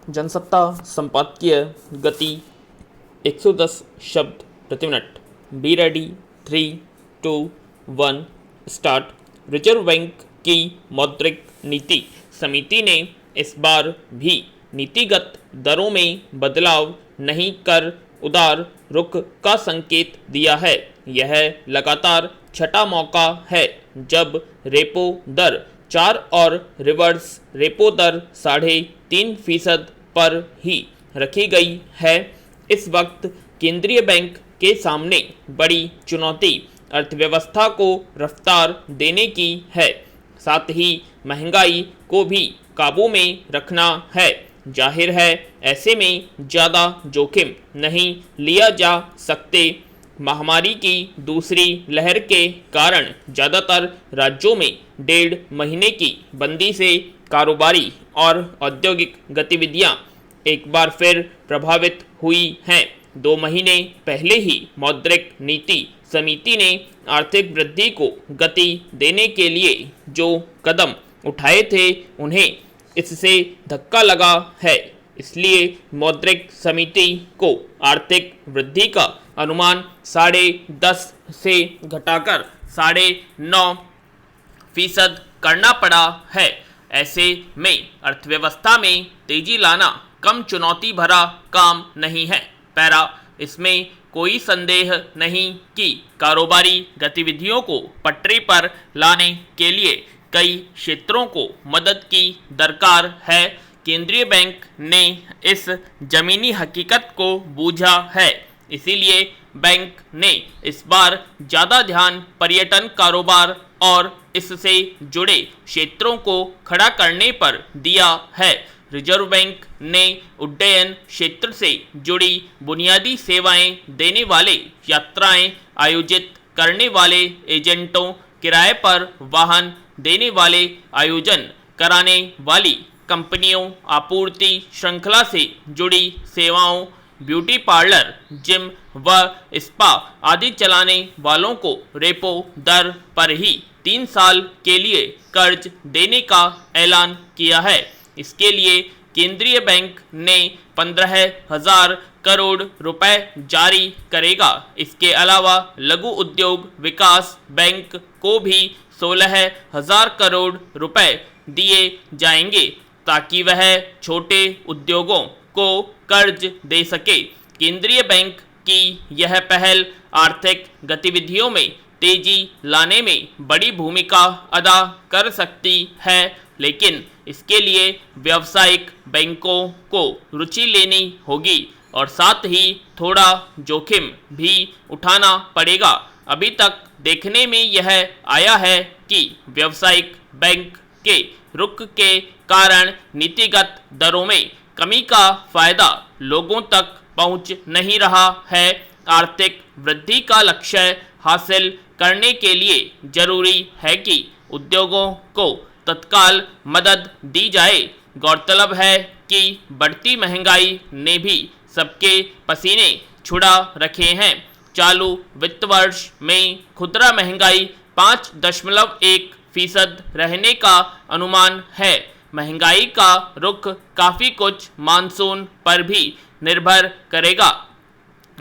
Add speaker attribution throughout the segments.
Speaker 1: जनसत्ता संपादकीय गति 110 शब्द प्रति minute. Be ready, 3, 2, 1 start. Reserve bank की मौद्रिक नीति समिति ने इस बार भी नीतिगत दरों में बदलाव नहीं कर उदार रुख का संकेत दिया है। यह लगातार छठा मौका है जब रेपो दर 4 और रिवर्स रेपो दर 3.5% पर ही रखी गई है। इस वक्त केंद्रीय बैंक के सामने बड़ी चुनौती अर्थव्यवस्था को रफ्तार देने की है, साथ ही महंगाई को भी काबू में रखना है। जाहिर है ऐसे में ज़्यादा जोखिम नहीं लिया जा सकते। महामारी की दूसरी लहर के कारण ज़्यादातर राज्यों में 1.5 महीने की बंदी से कारोबारी और औद्योगिक गतिविधियां एक बार फिर प्रभावित हुई हैं। 2 महीने पहले ही मौद्रिक नीति समिति ने आर्थिक वृद्धि को गति देने के लिए जो कदम उठाए थे उन्हें इससे धक्का लगा है। इसलिए मौद्रिक समिति को आर्थिक वृद्धि का अनुमान 10.5% से घटाकर 9.5% करना पड़ा है। ऐसे में अर्थव्यवस्था में तेजी लाना कम चुनौती भरा काम नहीं है। पैरा, इसमें कोई संदेह नहीं कि कारोबारी गतिविधियों को पटरी पर लाने के लिए कई क्षेत्रों को मदद की दरकार है। केंद्रीय बैंक ने इस जमीनी हकीकत को बूझा है। इसीलिए बैंक ने इस बार ज़्यादा ध्यान पर्यटन कारोबार और इससे जुड़े क्षेत्रों को खड़ा करने पर दिया है। रिजर्व बैंक ने उड्डयन क्षेत्र से जुड़ी बुनियादी सेवाएं देने वाले, यात्राएं आयोजित करने वाले एजेंटों, किराए पर वाहन देने वाले, आयोजन कराने वाली कंपनियों, आपूर्ति श्रृंखला से जुड़ी सेवाओं, ब्यूटी पार्लर, जिम व स्पा आदि चलाने वालों को रेपो दर पर ही 3 साल के लिए कर्ज देने का ऐलान किया है। इसके लिए केंद्रीय बैंक ने 15,000 करोड़ रुपए जारी करेगा। इसके अलावा लघु उद्योग विकास बैंक को भी 16,000 करोड़ रुपए दिए जाएंगे ताकि वह छोटे उद्योगों को कर्ज दे सके। केंद्रीय बैंक की यह पहल आर्थिक गतिविधियों में तेजी लाने में बड़ी भूमिका अदा कर सकती है, लेकिन इसके लिए व्यावसायिक बैंकों को रुचि लेनी होगी और साथ ही थोड़ा जोखिम भी उठाना पड़ेगा। अभी तक देखने में यह आया है कि व्यावसायिक बैंक के रुख के कारण नीतिगत दरों में कमी का फायदा लोगों तक पहुंच नहीं रहा है। आर्थिक वृद्धि का लक्ष्य हासिल करने के लिए जरूरी है कि उद्योगों को तत्काल मदद दी जाए। गौरतलब है कि बढ़ती महंगाई ने भी सबके पसीने छुड़ा रखे हैं। चालू वित्त वर्ष में खुदरा महंगाई 5.1% रहने का अनुमान है। महंगाई का रुख काफ़ी कुछ मानसून पर भी निर्भर करेगा।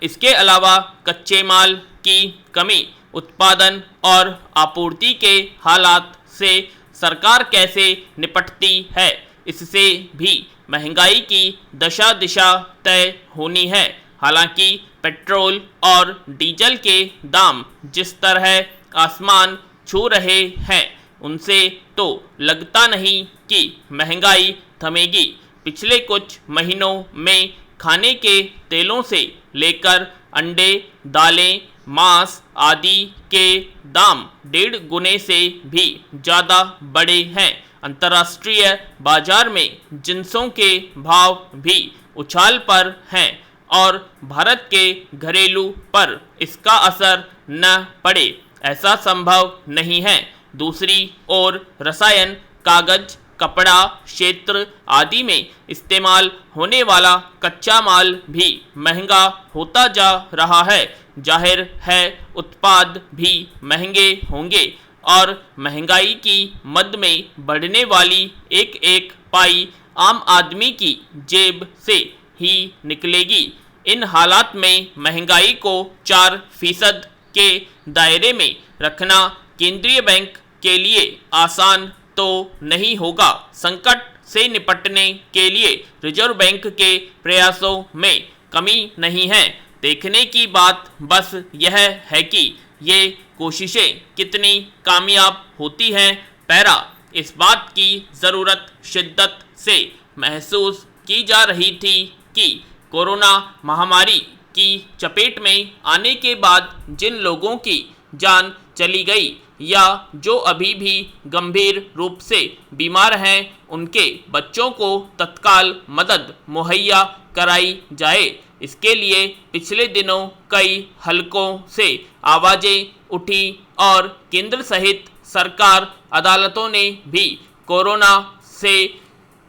Speaker 1: इसके अलावा कच्चे माल की कमी, उत्पादन और आपूर्ति के हालात से सरकार कैसे निपटती है, इससे भी महंगाई की दशा दिशा तय होनी है। हालांकि पेट्रोल और डीजल के दाम जिस तरह आसमान छू रहे हैं, उनसे तो लगता नहीं कि महंगाई थमेगी। पिछले कुछ महीनों में खाने के तेलों से लेकर अंडे, दालें, मांस आदि के दाम 1.5 गुने से भी ज़्यादा बढ़े हैं। अंतर्राष्ट्रीय बाजार में जिंसों के भाव भी उछाल पर हैं और भारत के घरेलू पर इसका असर न पड़े ऐसा संभव नहीं है। दूसरी ओर रसायन, कागज, कपड़ा क्षेत्र आदि में इस्तेमाल होने वाला कच्चा माल भी महंगा होता जा रहा है। जाहिर है उत्पाद भी महंगे होंगे और महंगाई की मद में बढ़ने वाली एक एक पाई आम आदमी की जेब से ही निकलेगी। इन हालात में महंगाई को 4% के दायरे में रखना केंद्रीय बैंक के लिए आसान तो नहीं होगा। संकट से निपटने के लिए रिजर्व बैंक के प्रयासों में कमी नहीं है। देखने की बात बस यह है कि ये कोशिशें कितनी कामयाब होती हैं। पैरा, इस बात की ज़रूरत शिद्दत से महसूस की जा रही थी कि कोरोना महामारी की चपेट में आने के बाद जिन लोगों की जान चली गई या जो अभी भी गंभीर रूप से बीमार हैं, उनके बच्चों को तत्काल मदद मुहैया कराई जाए। इसके लिए पिछले दिनों कई हलकों से आवाज़ें उठी और केंद्र सहित सरकार, अदालतों ने भी कोरोना से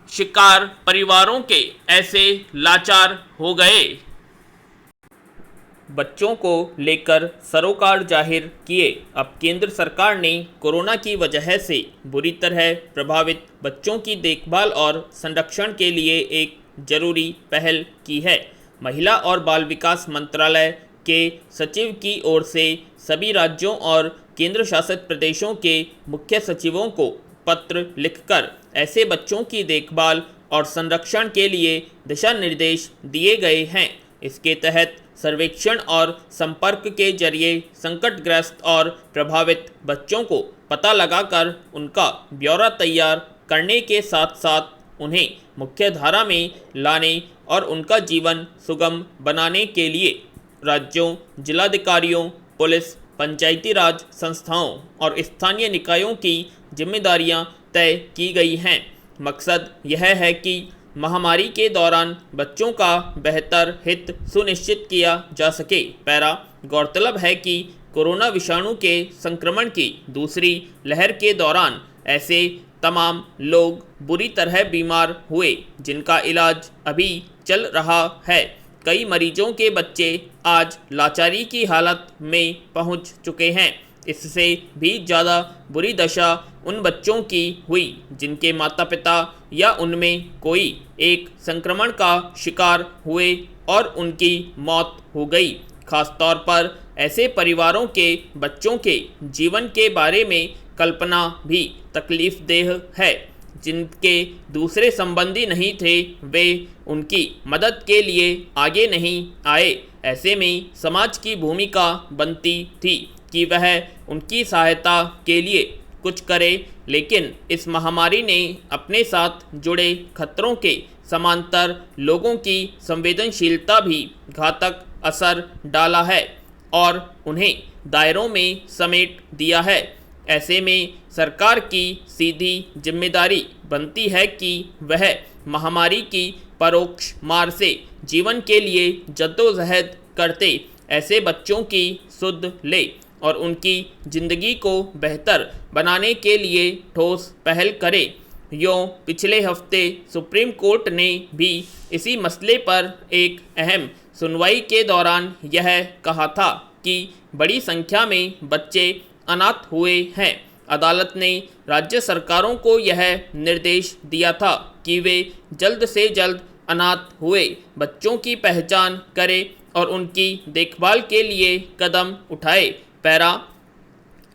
Speaker 1: शिकार परिवारों के ऐसे लाचार हो गए बच्चों को लेकर सरोकार जाहिर किए। अब केंद्र सरकार ने कोरोना की वजह से बुरी तरह प्रभावित बच्चों की देखभाल और संरक्षण के लिए एक जरूरी पहल की है। महिला और बाल विकास मंत्रालय के सचिव की ओर से सभी राज्यों और केंद्र शासित प्रदेशों के मुख्य सचिवों को पत्र लिखकर ऐसे बच्चों की देखभाल और संरक्षण के लिए दिशा निर्देश दिए गए हैं। इसके तहत सर्वेक्षण और संपर्क के जरिए संकटग्रस्त और प्रभावित बच्चों को पता लगाकर उनका ब्यौरा तैयार करने के साथ साथ उन्हें मुख्यधारा में लाने और उनका जीवन सुगम बनाने के लिए राज्यों, जिलाधिकारियों, पुलिस, पंचायती राज संस्थाओं और स्थानीय निकायों की जिम्मेदारियां तय की गई हैं। मकसद यह है कि महामारी के दौरान बच्चों का बेहतर हित सुनिश्चित किया जा सके। पैरा, गौरतलब है कि कोरोना विषाणु के संक्रमण की दूसरी लहर के दौरान ऐसे तमाम लोग बुरी तरह बीमार हुए जिनका इलाज अभी चल रहा है। कई मरीजों के बच्चे आज लाचारी की हालत में पहुंच चुके हैं। इससे भी ज़्यादा बुरी दशा उन बच्चों की हुई जिनके माता पिता या उनमें कोई एक संक्रमण का शिकार हुए और उनकी मौत हो गई। खासतौर पर ऐसे परिवारों के बच्चों के जीवन के बारे में कल्पना भी तकलीफदेह है। जिनके दूसरे संबंधी नहीं थे, वे उनकी मदद के लिए आगे नहीं आए। ऐसे में समाज की भूमिका बनती थी कि वह उनकी सहायता के लिए कुछ करे, लेकिन इस महामारी ने अपने साथ जुड़े खतरों के समांतर लोगों की संवेदनशीलता भी घातक असर डाला है और उन्हें दायरों में समेट दिया है। ऐसे में सरकार की सीधी जिम्मेदारी बनती है कि वह महामारी की परोक्ष मार से जीवन के लिए जद्दोजहद करते ऐसे बच्चों की सुध ले और उनकी ज़िंदगी को बेहतर बनाने के लिए ठोस पहल करे। यूँ पिछले हफ्ते सुप्रीम कोर्ट ने भी इसी मसले पर एक अहम सुनवाई के दौरान यह कहा था कि बड़ी संख्या में बच्चे अनाथ हुए हैं। अदालत ने राज्य सरकारों को यह निर्देश दिया था कि वे जल्द से जल्द अनाथ हुए बच्चों की पहचान करें और उनकी देखभाल के लिए कदम उठाए। पैरा,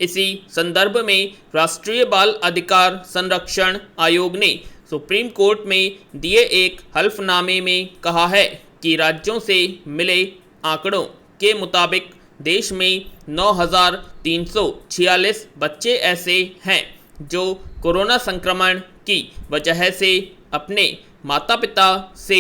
Speaker 1: इसी संदर्भ में राष्ट्रीय बाल अधिकार संरक्षण आयोग ने सुप्रीम कोर्ट में दिए एक हल्फनामे में कहा है कि राज्यों से मिले आंकड़ों के मुताबिक देश में 9,346 बच्चे ऐसे हैं जो कोरोना संक्रमण की वजह से अपने माता पिता से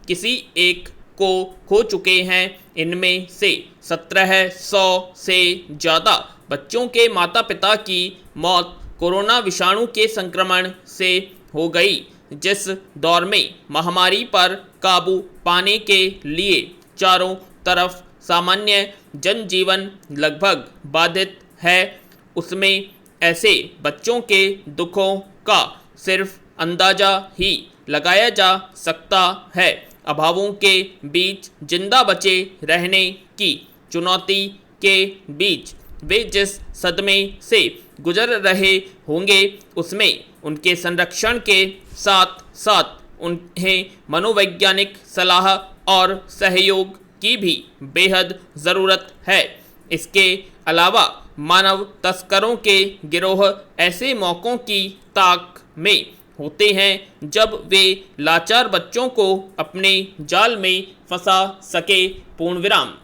Speaker 1: किसी एक को खो चुके हैं। इनमें से 1,700 से ज़्यादा बच्चों के माता पिता की मौत कोरोना विषाणु के संक्रमण से हो गई। जिस दौर में महामारी पर काबू पाने के लिए चारों तरफ सामान्य जनजीवन लगभग बाधित है, उसमें ऐसे बच्चों के दुखों का सिर्फ अंदाज़ा ही लगाया जा सकता है। अभावों के बीच जिंदा बचे रहने की चुनौती के बीच वे जिस सदमे से गुजर रहे होंगे, उसमें उनके संरक्षण के साथ साथ उन्हें मनोवैज्ञानिक सलाह और सहयोग की भी बेहद ज़रूरत है। इसके अलावा मानव तस्करों के गिरोह ऐसे मौक़ों की ताक में होते हैं जब वे लाचार बच्चों को अपने जाल में फंसा सके। पूर्ण विराम।